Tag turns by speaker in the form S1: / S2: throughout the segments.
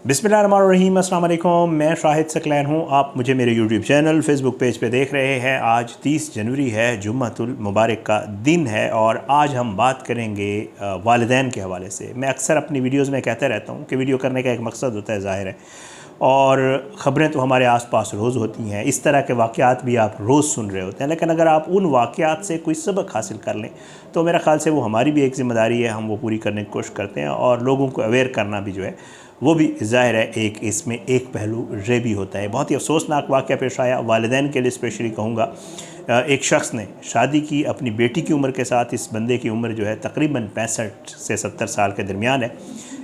S1: बिस्मिल्लाहिर्रहमानिर्रहीम, अस्सलाम वालेकुम। मैं शाहिद सकलैन हूँ। आप मुझे मेरे यूट्यूब चैनल फेसबुक पेज पे देख रहे हैं। आज 30 जनवरी है, जुम्मतुल मुबारक का दिन है और आज हम बात करेंगे वालिदैन के हवाले से। मैं अक्सर अपनी वीडियोज़ में कहता रहता हूँ कि वीडियो करने का एक मकसद होता है, ज़ाहिर है, और ख़बरें तो हमारे आसपास रोज़ होती हैं, इस तरह के वाक़यात भी आप रोज़ सुन रहे होते हैं, लेकिन अगर आप उन वाक़यात से कोई सबक हासिल कर लें तो मेरा ख़्याल से वो हमारी भी एक ज़िम्मेदारी है, हम वो पूरी करने की कोशिश करते हैं और लोगों को अवेयर करना भी जो है वो भी ज़ाहिर है एक इसमें एक पहलू रे भी होता है। बहुत ही अफसोसनाक वाक़या पेश आया वालिदैन के लिए, स्पेशली कहूँगा। एक शख्स ने शादी की अपनी बेटी की उम्र के साथ। इस बंदे की उम्र जो है तकरीबन 65 से 70 साल के दरमियान है।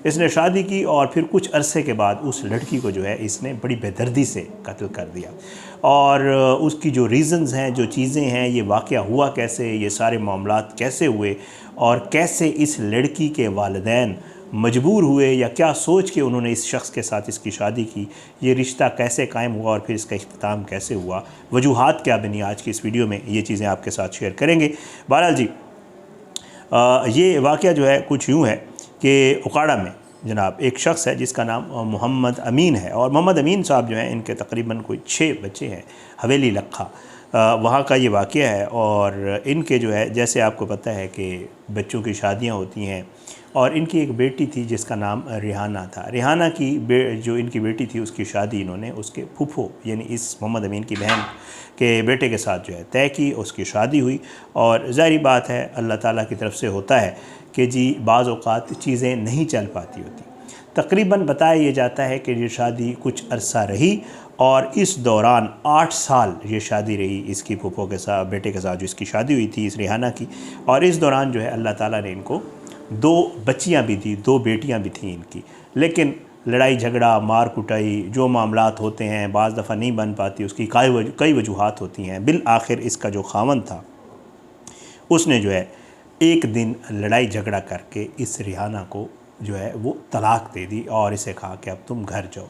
S1: इसने शादी की और फिर कुछ अरसे के बाद उस लड़की को जो है इसने बड़ी बेदर्दी से कत्ल कर दिया। और उसकी जो रीज़न्स हैं, जो चीज़ें हैं, ये वाक़या हुआ कैसे, ये सारे मामलात कैसे हुए और कैसे इस लड़की के वालिदैन मजबूर हुए या क्या सोच के उन्होंने इस शख्स के साथ इसकी शादी की, ये रिश्ता कैसे कायम हुआ और फिर इसका इख्तिताम कैसे हुआ, वजूहात क्या बनी, आज की इस वीडियो में ये चीज़ें आपके साथ शेयर करेंगे। बहरहाल जी, ये वाक़या जो है कुछ यूँ है कि उकाड़ा में जनाब एक शख्स है जिसका नाम मोहम्मद अमीन है। और मोहम्मद अमीन साहब जो हैं, इनके तकरीबन कोई 6 बच्चे हैं। हवेली लखा वहाँ का ये वाक़या है। और इनके जो है, जैसे आपको पता है कि बच्चों की शादियाँ होती हैं और इनकी एक बेटी थी जिसका नाम रिहाना था। रिहाना की जो इनकी बेटी थी उसकी शादी इन्होंने उसके फूफो यानी इस मोहम्मद अमीन की बहन के बेटे के साथ जो है तय की। उसकी शादी हुई और ज़ाहिर बात है अल्लाह ताला की तरफ से होता है कि जी बाज़ औक़ात चीज़ें नहीं चल पाती होती। तकरीबन बताया ये जाता है कि ये शादी कुछ अरसा रही और इस दौरान 8 साल ये शादी रही इसकी फूफो के साथ, बेटे के साथ जो इसकी शादी हुई थी इस रिहाना की। और इस दौरान जो है अल्लाह ताला ने इनको 2 बच्चियाँ भी दी, 2 बेटियाँ भी थीं इनकी। लेकिन लड़ाई झगड़ा, मार कुटाई, जो मामलात होते हैं, बाज़ दफ़ा नहीं बन पाती, उसकी कई वजूहात होती हैं। बिल आखिर इसका जो खावंद था उसने जो है एक दिन लड़ाई झगड़ा करके इस रिहाना को जो है वो तलाक़ दे दी और इसे कहा कि अब तुम घर जाओ।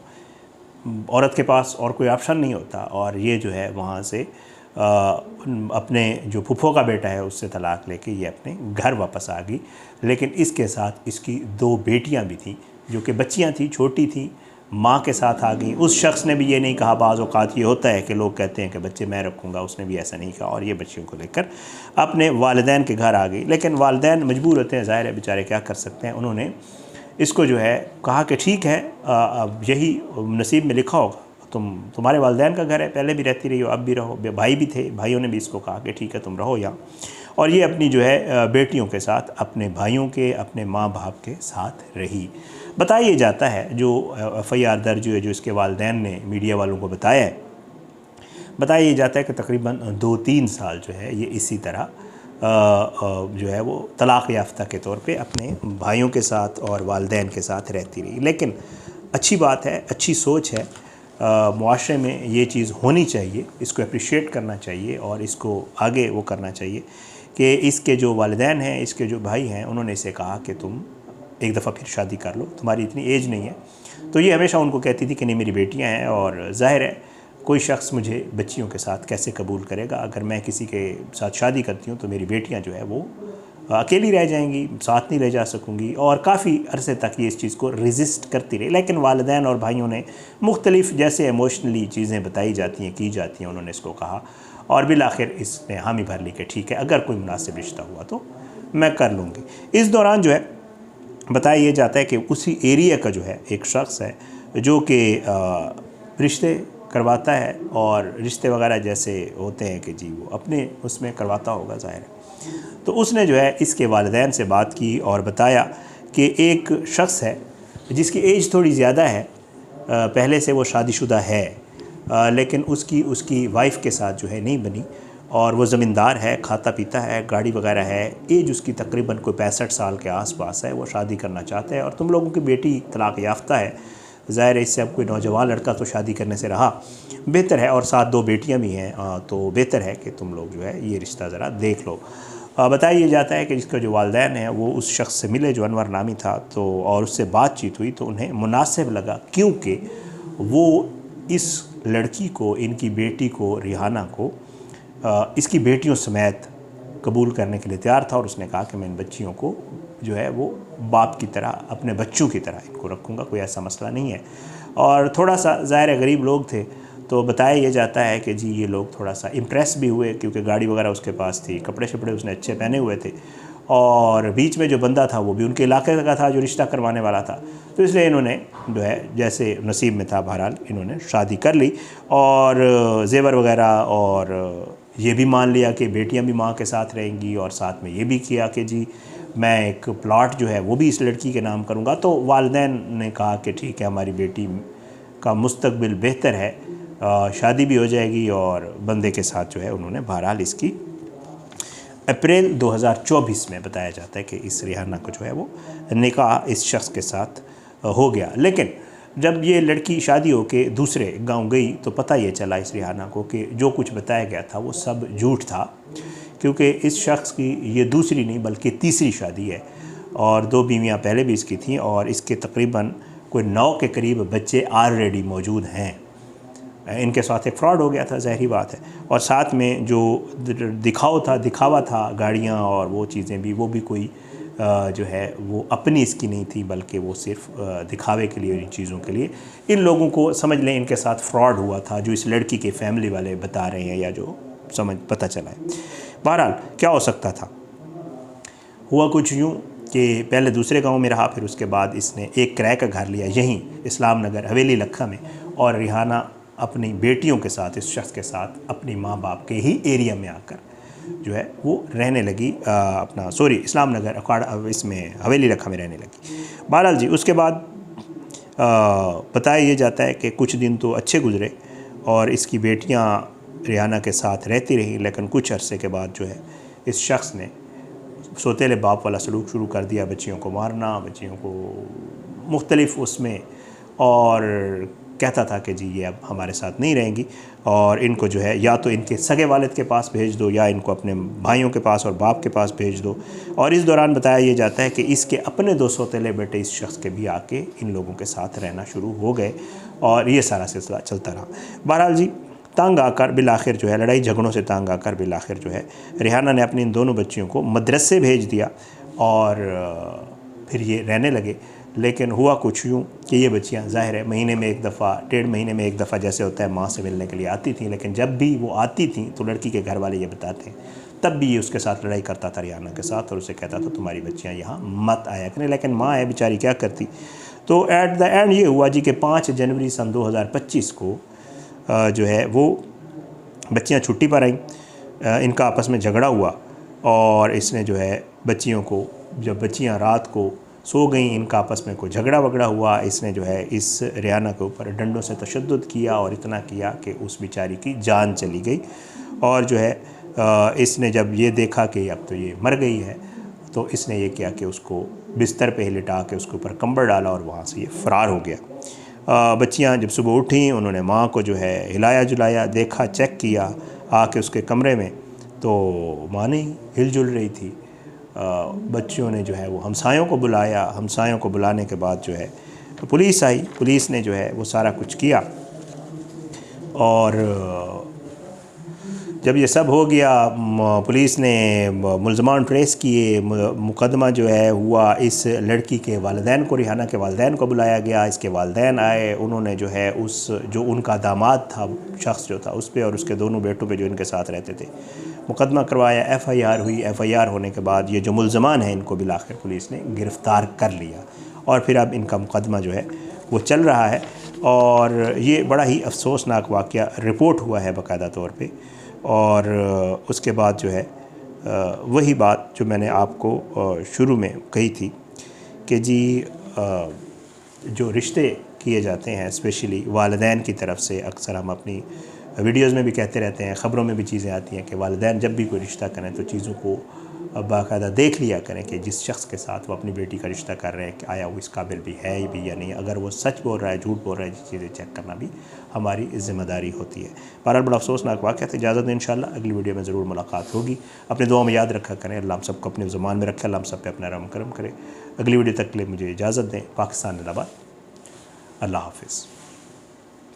S1: औरत के पास और कोई ऑप्शन नहीं होता और ये जो है वहाँ से अपने जो फूफो का बेटा है उससे तलाक़ लेके ये अपने घर वापस आ गई। लेकिन इसके साथ इसकी 2 बेटियां भी थीं जो कि बच्चियां थीं, छोटी थीं, माँ के साथ आ गई। उस शख्स ने भी ये नहीं कहा, बाज़ औक़ात ये होता है कि लोग कहते हैं कि बच्चे मैं रखूँगा, उसने भी ऐसा नहीं कहा और ये बच्चियों को लेकर अपने वालिदैन के घर आ गई। लेकिन वालिदैन मजबूर होते हैं, ज़ाहिर है, बेचारे क्या कर सकते हैं। उन्होंने इसको जो है कहा कि ठीक है, अब यही नसीब में लिखा होगा, तुम्हारे वालिदैन का घर है, पहले भी रहती रही हो, अब भी रहो। भाई भी थे, भाइयों ने भी इसको कहा कि ठीक है तुम रहो यहाँ। और ये अपनी जो है बेटियों के साथ, अपने भाइयों के, अपने माँ बाप के साथ रही। बताया जाता है, जो FIR दर्ज हुई है, जो इसके वालिदैन ने मीडिया वालों को बताया है, बताया जाता है कि तकरीबन 2-3 साल जो है ये इसी तरह जो है वो तलाक़ याफ्ता के तौर पे अपने भाइयों के साथ और वालिदैन के साथ रहती रही। लेकिन अच्छी बात है, अच्छी सोच है, मुआशरे में ये चीज़ होनी चाहिए, इसको अप्रिशिएट करना चाहिए और इसको आगे वो करना चाहिए कि इसके जो वालिदैन हैं, इसके जो भाई हैं, उन्होंने इसे कहा कि तुम एक दफ़ा फिर शादी कर लो, तुम्हारी इतनी एज नहीं है। तो ये हमेशा उनको कहती थी कि नहीं मेरी बेटियाँ हैं और ज़ाहिर है कोई शख्स मुझे बच्चियों के साथ कैसे कबूल करेगा। अगर मैं किसी के साथ शादी करती हूँ तो मेरी बेटियाँ जो है वो अकेली रह जाएंगी, साथ नहीं रह जा सकूँगी। और काफ़ी अरसे तक ये इस चीज़ को रेजिस्ट करती रही। लेकिन वालिदैन और भाइयों ने मुख्तलिफ़ जैसे इमोशनली चीज़ें बताई जाती हैं, की जाती हैं, उन्होंने इसको कहा और बिल आखिर इसने हामी भर ली कि ठीक है, अगर कोई मुनासिब रिश्ता हुआ तो मैं कर लूँगी। इस दौरान जो है बताया ये जाता है कि उसी एरिया का जो है एक शख्स है जो कि रिश्ते करवाता है और रिश्ते वगैरह जैसे होते हैं कि जी वो अपने उसमें करवाता होगा, ज़ाहिर है। तो उसने जो है इसके वालिदैन से बात की और बताया कि एक शख्स है जिसकी एज थोड़ी ज़्यादा है, पहले से वो शादीशुदा है, लेकिन उसकी वाइफ के साथ जो है नहीं बनी और वो ज़मींदार है, खाता पीता है, गाड़ी वगैरह है। एज उसकी तकरीबन कोई 65 साल के आसपास है। वो शादी करना चाहता है और तुम लोगों की बेटी तलाक़ याफ्ता है, ज़ाहिर है इससे अब कोई नौजवान लड़का तो शादी करने से रहा बेहतर है और साथ 2 बेटियां भी हैं, तो बेहतर है कि तुम लोग जो है ये रिश्ता ज़रा देख लो। बताया जाता है कि जिसका जो वालिदैन है वो उस शख्स से मिले जो अनवर नामी था, तो और उससे बातचीत हुई तो उन्हें मुनासिब लगा, क्योंकि वो इस लड़की को, इनकी बेटी को, रिहाना को इसकी बेटियों समेत कबूल करने के लिए तैयार था और उसने कहा कि मैं इन बच्चियों को जो है वो बाप की तरह, अपने बच्चों की तरह इनको रखूँगा, कोई ऐसा मसला नहीं है। और थोड़ा सा ज़ाहिर है गरीब लोग थे, तो बताया ये जाता है कि जी ये लोग थोड़ा सा इम्प्रेस भी हुए, क्योंकि गाड़ी वगैरह उसके पास थी, कपड़े शपड़े उसने अच्छे पहने हुए थे, और बीच में जो बंदा था वो भी उनके इलाके का था जो रिश्ता करवाने वाला था। तो इसलिए इन्होंने जो है जैसे नसीब में था बहरहाल इन्होंने शादी कर ली, और जेवर वगैरह, और ये भी मान लिया कि बेटियां भी माँ के साथ रहेंगी, और साथ में ये भी किया कि जी मैं एक प्लॉट जो है वो भी इस लड़की के नाम करूँगा। तो वालिदैन ने कहा कि ठीक है, हमारी बेटी का मुस्तकबिल बेहतर है, शादी भी हो जाएगी, और बंदे के साथ जो है उन्होंने बहरहाल इसकी अप्रैल 2024 में बताया जाता है कि इस रिहाना को जो है वो निकाह इस शख्स के साथ हो गया। लेकिन जब ये लड़की शादी होके दूसरे गांव गई तो पता ये चला इस रिहाना को कि जो कुछ बताया गया था वो सब झूठ था, क्योंकि इस शख्स की ये दूसरी नहीं बल्कि तीसरी शादी है, और 2 बीवियाँ पहले भी इसकी थीं, और इसके तकरीबन कोई 9 के करीब बच्चे ऑलरेडी मौजूद हैं। इनके साथ एक फ़्रॉड हो गया था, ज़ाहिरी बात है। और साथ में जो दिखावा था गाड़ियाँ और वो चीज़ें भी, वो भी कोई जो है वो अपनी इसकी नहीं थी, बल्कि वो सिर्फ दिखावे के लिए, इन चीज़ों के लिए इन लोगों को समझ लें इनके साथ फ़्रॉड हुआ था, जो इस लड़की के फैमिली वाले बता रहे हैं या जो पता चला है। बहरहाल क्या हो सकता था, हुआ कुछ यूँ कि पहले दूसरे गांव में रहा, फिर उसके बाद इसने एक किराए का घर लिया यहीं इस्लाम नगर हवेली लखा में, और रिहाना अपनी बेटियों के साथ, इस शख्स के साथ, अपनी माँ बाप के ही एरिया में आकर जो है वो रहने लगी, इस्लाम नगर अखाड़ा इसमें हवेली लखा में रहने लगी। बहरहाल जी उसके बाद बताया ये जाता है कि कुछ दिन तो अच्छे गुजरे और इसकी बेटियाँ रिहाना के साथ रहती रहीं, लेकिन कुछ अरसे के बाद जो है इस शख्स ने सोतेले बाप वाला सलूक शुरू कर दिया, बच्चियों को मारना, बच्चियों को मुख्तलिफ उसमें, और कहता था कि जी ये अब हमारे साथ नहीं रहेंगी, और इनको जो है या तो इनके सगे वालिद के पास भेज दो, या इनको अपने भाइयों के पास और बाप के पास भेज दो। और इस दौरान बताया ये जाता है कि इसके अपने 2 सौतेले बेटे इस शख्स के भी आके इन लोगों के साथ रहना शुरू हो गए, और ये सारा सिलसिला चलता रहा। बहरहाल जी तंग आकर बिलाखिर जो है, लड़ाई झगड़ों से तंग आकर बिलाखिर जो है रिहाना ने अपनी इन दोनों बच्चियों को मदरसे भेज दिया, और फिर ये रहने लगे। लेकिन हुआ कुछ यूँ कि ये बच्चियाँ ज़ाहिर है महीने में एक दफ़ा, 1.5 महीने में एक दफ़ा जैसे होता है माँ से मिलने के लिए आती थी, लेकिन जब भी वो आती थी तो लड़की के घर वाले ये बताते हैं तब भी ये उसके साथ लड़ाई करता था रिहाना के साथ, और उसे कहता था तुम्हारी बच्चियाँ यहाँ मत आया करें। लेकिन माँ है बेचारी, क्या करती। तो एट द एंड ये हुआ जी कि 5 जनवरी सन 2025 को जो है वो बच्चियाँ छुट्टी पर आईं, इनका आपस में झगड़ा हुआ, और इसने जो है बच्चियों को, जब बच्चियाँ रात को सो गई, इनका आपस में कोई झगड़ा वगड़ा हुआ, इसने जो है इस रिहाना के ऊपर डंडों से तशद्दुद किया, और इतना किया कि उस बेचारी की जान चली गई। और जो है इसने जब ये देखा कि अब तो ये मर गई है, तो इसने ये किया कि उसको बिस्तर पे ही लिटा के उसके ऊपर कंबल डाला, और वहाँ से ये फ़रार हो गया। बच्चियाँ जब सुबह उठी, उन्होंने माँ को जो है हिलाया जुलाया, देखा, चेक किया आके उसके कमरे में, तो माँ नहीं हिलजुल रही थी। बच्चियों ने जो है वो हमसायों को बुलाया, हमसायों को बुलाने के बाद जो है तो पुलिस आई, पुलिस ने जो है वो सारा कुछ किया, और जब ये सब हो गया पुलिस ने मुल्ज़मान ट्रेस किए, मुकदमा जो है हुआ, इस लड़की के वालिदैन को, रिहाना के वालिदैन को बुलाया गया। इसके वालिदैन आए, उन्होंने जो है जो उनका दामाद था, शख्स जो था उस पर और उसके दोनों बेटों पे जो इनके साथ रहते थे मुकदमा करवाया, FIR हुई। FIR होने के बाद ये जो मुल्ज़मान हैं इनको बिलाखिर पुलिस ने गिरफ़्तार कर लिया, और फिर अब इनका मुकदमा जो है वो चल रहा है। और ये बड़ा ही अफसोसनाक वाक़या रिपोर्ट हुआ है बाकायदा तौर पे। और उसके बाद जो है वही बात जो मैंने आपको शुरू में कही थी कि जी जो रिश्ते किए जाते हैं स्पेशली वालिदैन की तरफ से, अक्सर हम अपनी वीडियोज़ में भी कहते रहते हैं, ख़बरों में भी चीज़ें आती हैं कि वालिदैन जब भी कोई रिश्ता करें तो चीज़ों को बाकायदा देख लिया करें कि जिस शख्स के साथ वो अपनी बेटी का रिश्ता कर रहे हैं कि आया वो इस काबिल भी है भी या नहीं। अगर वो सच बोल रहा है, झूठ बोल रहा है, चीज़ें चेक करना भी हमारी ज़िम्मेदारी होती है। बहरहाल बड़ा अफसोसनाक वाक़या था। इजाज़त दें, इंशाअल्लाह अगली वीडियो में ज़रूर मुलाकात होगी। अपने दुआ में याद रखा करें, अल्लाह हम सबको अपनी ज़ुबान में रखे, अल्लाह हम सब पे अपना रहम करम करे। अगली वीडियो तक के लिए मुझे इजाज़त दें। पाकिस्तान जिंदाबाद। अल्लाह हाफ़िज़।